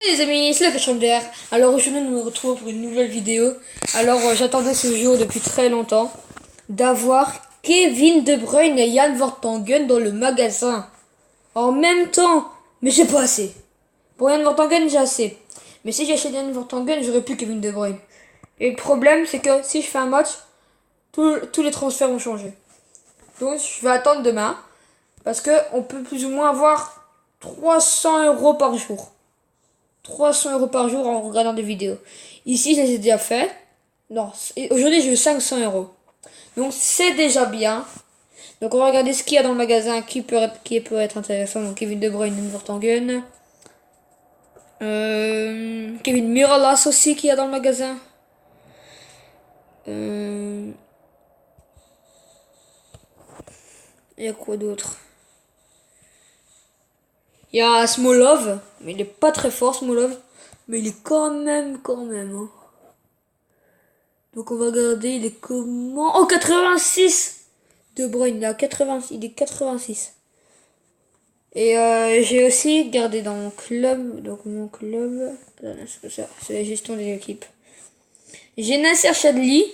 Les amis, c'est la Chambre. Alors aujourd'hui nous nous retrouvons pour une nouvelle vidéo. Alors j'attendais ce jour depuis très longtemps d'avoir Kevin De Bruyne et Jan Vertonghen dans le magasin en même temps. Mais j'ai pas assez. Pour Jan Vertonghen j'ai assez. Mais si j'achète Jan Vertonghen j'aurais plus Kevin De Bruyne. Et le problème c'est que si je fais un match, tous les transferts vont changer. Donc je vais attendre demain parce que on peut plus ou moins avoir 300 € par jour. 300 € par jour en regardant des vidéos. Ici, je les ai déjà fait. Non, aujourd'hui, j'ai eu 500 €. Donc, c'est déjà bien. Donc, on va regarder ce qu'il y a dans le magasin qui peut être intéressant. Donc, Kevin De Bruyne, Vertonghen. Kevin Miralas aussi qu'il y a dans le magasin. Il y a quoi d'autre? Il y a Smolov, mais il est pas très fort, Smolov. Mais il est quand même. Hein. Donc on va regarder, il est comment? Oh, 86 De Bruyne, il est 86. Et j'ai aussi gardé dans mon club, c'est la gestion des équipes. J'ai Nasser Chadli,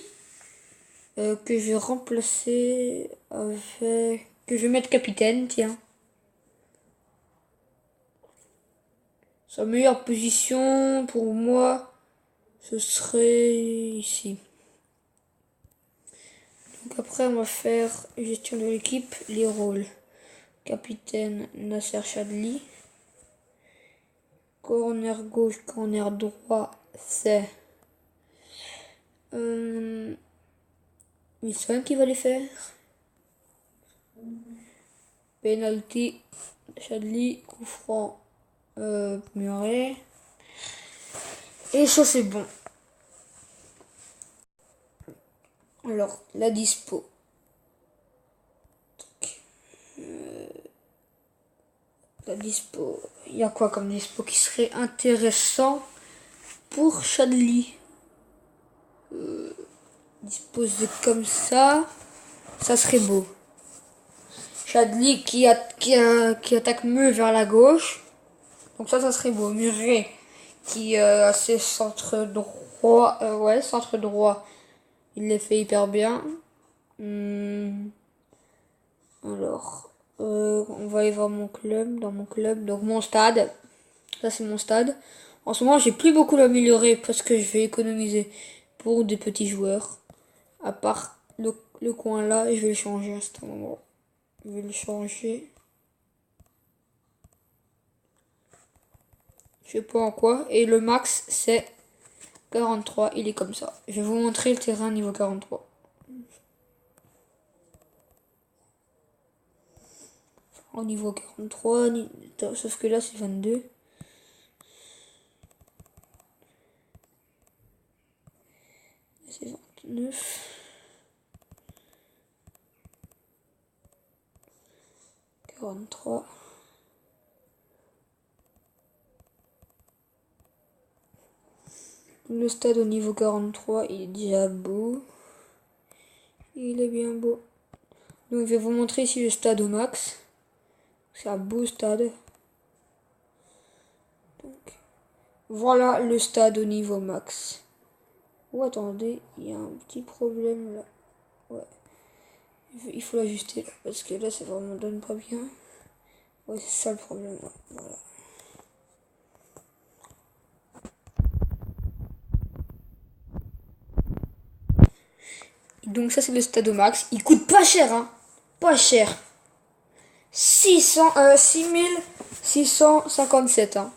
que je vais remplacer que je vais mettre capitaine, tiens. Sa meilleure position pour moi, ce serait ici. Donc après, on va faire gestion de l'équipe, les rôles. Capitaine Nasser Chadli. Corner gauche, corner droit, c'est Wilson qui va les faire. Penalty, Chadli, coup franc, Murray. Et ça c'est bon. Alors, la dispo. La dispo. Il y a quoi comme dispo qui serait intéressant pour Chadli? Disposé comme ça serait beau. Chadli qui attaque mieux vers la gauche. Donc ça serait beau. Murray qui a ses centres droit. Centre droit. Il les fait hyper bien. Alors, on va aller voir mon club. Dans mon club, donc mon stade. Ça c'est mon stade. En ce moment, j'ai plus beaucoup l'améliorer parce que je vais économiser pour des petits joueurs. À part le coin là, je vais le changer à ce moment. Je vais le changer. Je sais pas en quoi. Et le max, c'est 43. Il est comme ça. Je vais vous montrer le terrain niveau 43. Au niveau 43, sauf que là, c'est 22. C'est 29. 43. Le stade au niveau 43, il est déjà beau. Il est bien beau. Donc je vais vous montrer ici le stade au max. C'est un beau stade. Donc, voilà le stade au niveau max. Oh attendez, il y a un petit problème là. Ouais. Il faut l'ajuster là, parce que là ça vraiment donne pas bien. Ouais, c'est ça le problème. Ouais. Voilà. Donc ça c'est le stade au max. Il coûte pas cher, hein. Pas cher. 6657, hein.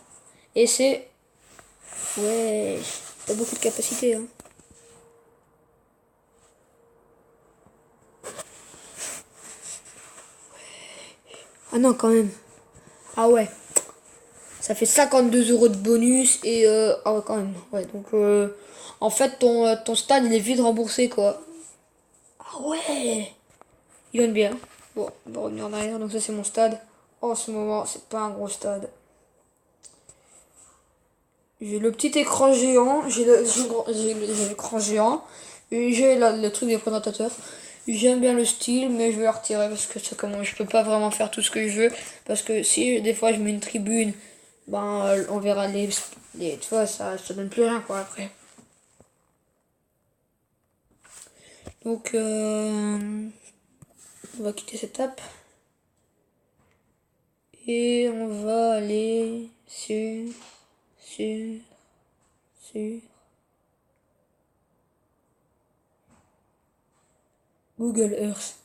Et c'est... Ouais, t'as beaucoup de capacité, hein. Ah non, quand même. Ah ouais. Ça fait 52 € de bonus et... Ah ouais, quand même. Ouais, donc... en fait, ton stade, il est vite remboursé, quoi. Ah ouais. Il gagne bien. Bon, on va revenir en arrière. Donc ça, c'est mon stade. En ce moment, c'est pas un gros stade. J'ai le petit écran géant. J'ai l'écran géant. Et j'ai le truc des présentateurs. J'aime bien le style, mais je vais le retirer parce que c'est comment je peux pas vraiment faire tout ce que je veux. Parce que si des fois je mets une tribune, ben on verra Et tu vois, ça donne plus rien quoi après. Donc, on va quitter cette app. Et on va aller sur Google Earth.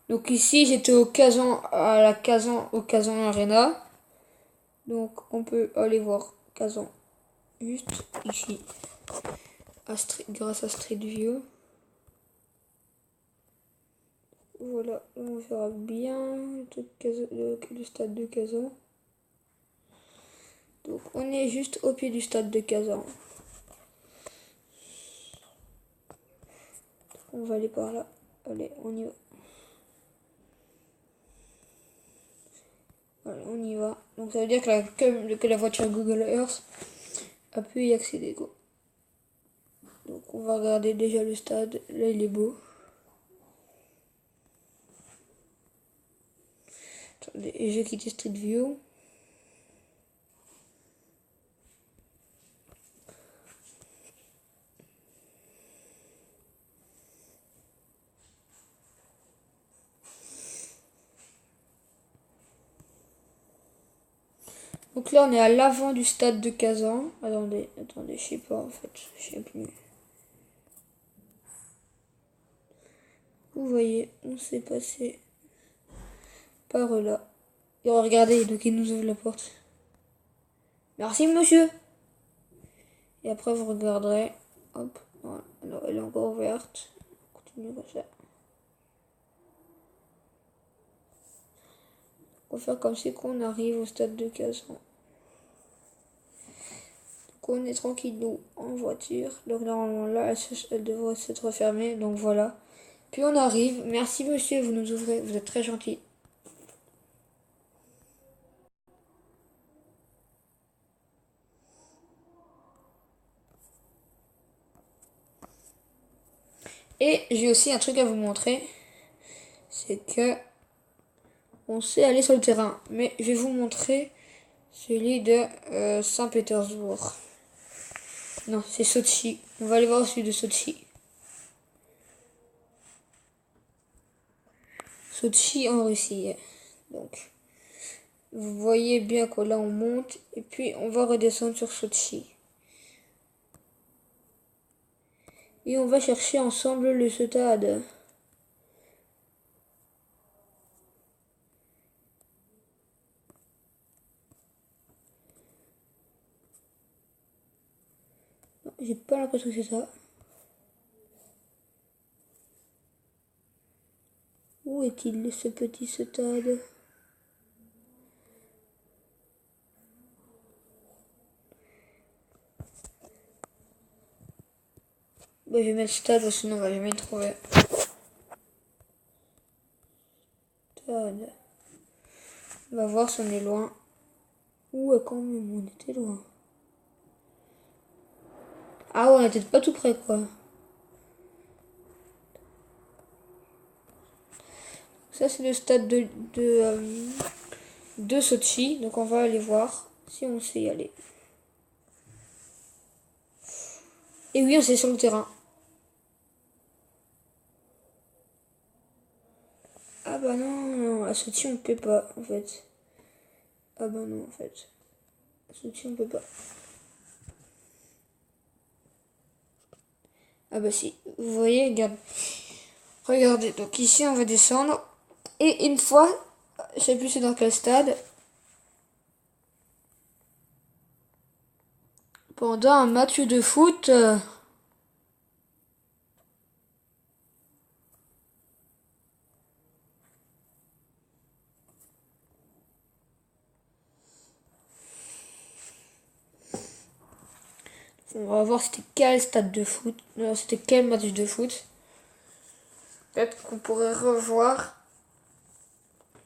Donc ici, j'étais au Kazan, au Kazan Arena. Donc on peut aller voir Kazan juste ici, grâce à Street View. Voilà, on verra bien le stade de Kazan. Donc on est juste au pied du stade de Kazan. On va aller par là. Allez, on y va. Voilà, on y va. Donc ça veut dire que la voiture Google Earth a pu y accéder. Quoi. Donc on va regarder déjà le stade. Là il est beau. Attendez, j'ai quitté Street View. Donc là on est à l'avant du stade de Kazan. Attendez, je sais pas en fait, je sais plus. Vous voyez, on s'est passé par là. Et regardez, donc il nous ouvre la porte. Merci monsieur. Et après vous regarderez. Hop, voilà. Alors elle est encore ouverte. On continue comme ça. On va faire comme si qu'on arrive au stade de Kazan. Donc on est tranquille nous en voiture. Donc normalement là elle devrait s'être refermée. Donc voilà. Puis on arrive. Merci monsieur, vous nous ouvrez. Vous êtes très gentil. Et j'ai aussi un truc à vous montrer. C'est que on sait aller sur le terrain. Mais je vais vous montrer celui de Saint-Pétersbourg. Non, c'est Sochi. On va aller voir celui de Sochi. Sochi en Russie. Donc, vous voyez bien que là on monte. Et puis on va redescendre sur Sochi. Et on va chercher ensemble le stade. J'ai pas l'impression que c'est ça. Où est-il ce petit stade? Bah, je vais mettre stade, sinon on va jamais le trouver. Stade. On va voir si on est loin. Ouais, quand même, on était loin. Ah ouais, on était pas tout près, quoi. Ça, c'est le stade de Sochi. Donc, on va aller voir si on sait y aller. Et oui, on sait sur le terrain. Ah bah non, à Sochi, on peut pas, en fait. Ah bah non, en fait. À Sochi, on peut pas. Ah bah si, vous voyez, regarde. Regardez, donc ici, on va descendre. Et une fois, je sais plus c'est dans quel stade, pendant un match de foot, on va voir c'était quel stade de foot, c'était quel match de foot. Peut-être qu'on pourrait revoir.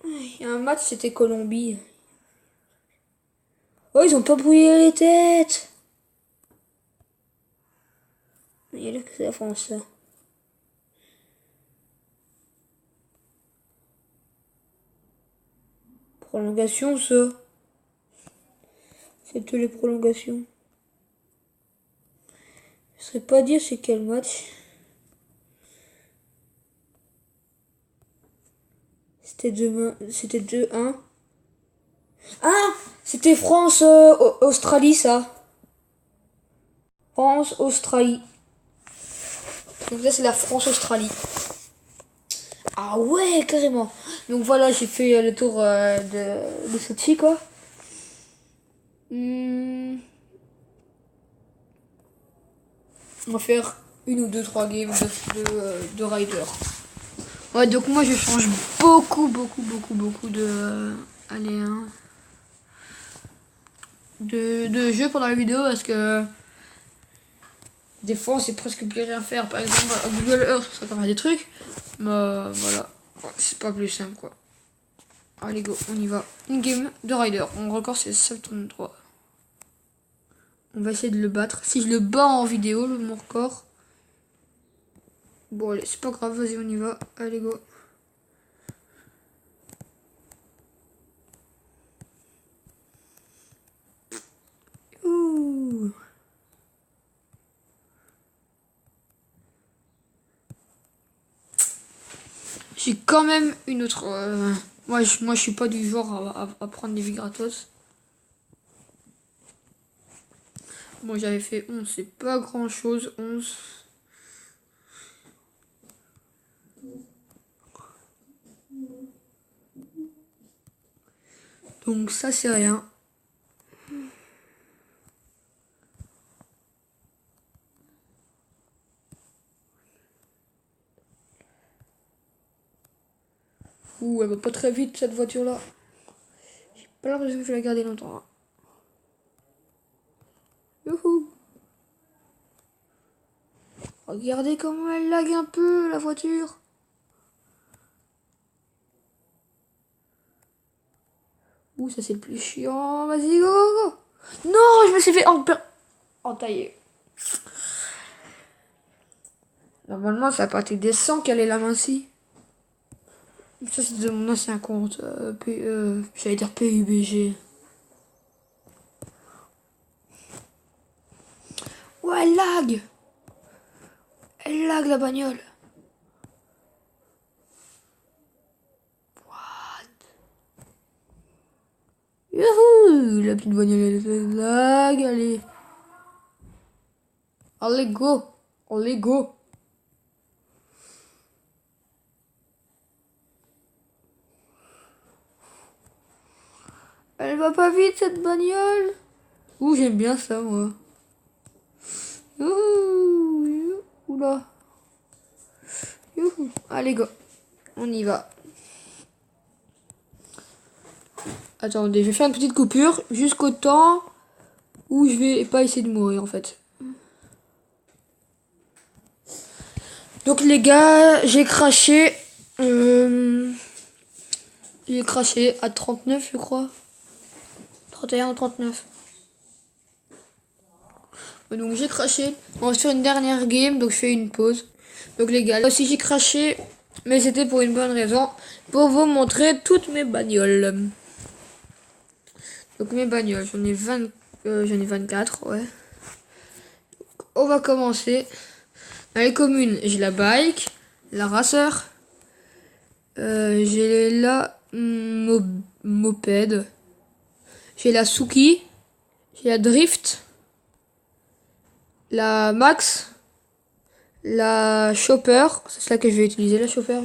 Il y a un match, c'était Colombie. Oh, ils ont pas brouillé les têtes. Il y a là que c'est la France, ça. Prolongation, ça. C'est toutes les prolongations. Je ne saurais pas dire c'est quel match. C'était 2-1. Ah, c'était France-Australie, ça. France-Australie. Donc là, c'est la France-Australie. Ah ouais, carrément. Donc voilà, j'ai fait le tour de Sochi, quoi. On va faire une ou deux, trois games de Rider. Ouais, donc moi, je change beaucoup de... allez, hein, de jeu pendant la vidéo parce que des fois, on sait presque plus rien faire. Par exemple, à Google Earth, ça va faire des trucs. Mais voilà, c'est pas plus simple, quoi. Allez, go, on y va. Une game de Rider. Mon record, c'est 73. On va essayer de le battre. Si je le bats en vidéo, mon record. Bon, allez, c'est pas grave, vas-y, on y va. Allez, go. Ouh. J'ai quand même une autre... Moi, je suis pas du genre à prendre des vies gratos. Bon, j'avais fait 11, c'est pas grand chose, 11. Donc ça, c'est rien. Ouh, elle va pas très vite, cette voiture-là. J'ai pas l'impression que je vais la garder longtemps. Hein. Youhou! Regardez comment elle lag un peu, la voiture. Ouh, ça c'est le plus chiant. Vas-y, go, go, go. Non, je me suis fait entailler. Normalement, c'est à partir des 100 qu'elle est la mincie. Ça, c'est de mon ancien compte. J'allais dire PUBG. Ouais, elle lag. Elle lag, la bagnole. Youhou, la petite bagnole, elle lag, allez. Allez, go. Allez, go. Elle va pas vite, cette bagnole. Ouh, j'aime bien ça, moi. Youhou. Oula. Youhou. Allez, go. On y va. Attendez, je vais faire une petite coupure jusqu'au temps où je vais pas essayer de mourir, en fait. Donc, les gars, j'ai craché. J'ai craché à 39, je crois. 31 ou 39. Donc j'ai craché. On va se faire une dernière game, donc je fais une pause. Donc les gars, là aussi j'ai craché, mais c'était pour une bonne raison, pour vous montrer toutes mes bagnoles. Donc mes bagnoles, j'en ai 24, ouais. On va commencer. Dans les communes, j'ai la bike, la racer, j'ai la moped, j'ai la Suki, j'ai la drift, la max, la chopper, c'est celle que je vais utiliser, la chopper.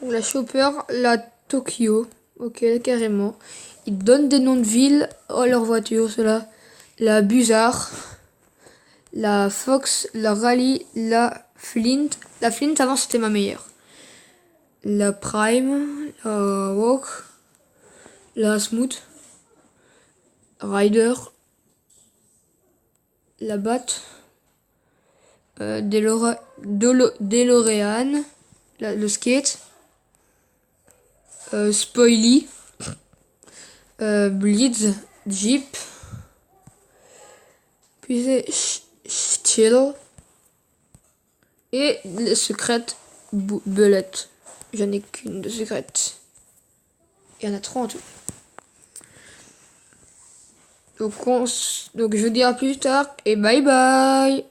Donc, la chopper, la Tokyo, ok, carrément. Ils donnent des noms de villes à leur voiture, cela. La Buzzard, la Fox, la Rally, la Flint. La Flint avant c'était ma meilleure. La Prime, la Walk, la Smooth, Rider, la Bat, DeLorean, le skate, Spoily, Blitz, Jeep, puis c'est Chill et le secret Bullet. J'en ai qu'une de secrète. Il y en a 3 en tout. Donc je vous dis à plus tard et bye bye.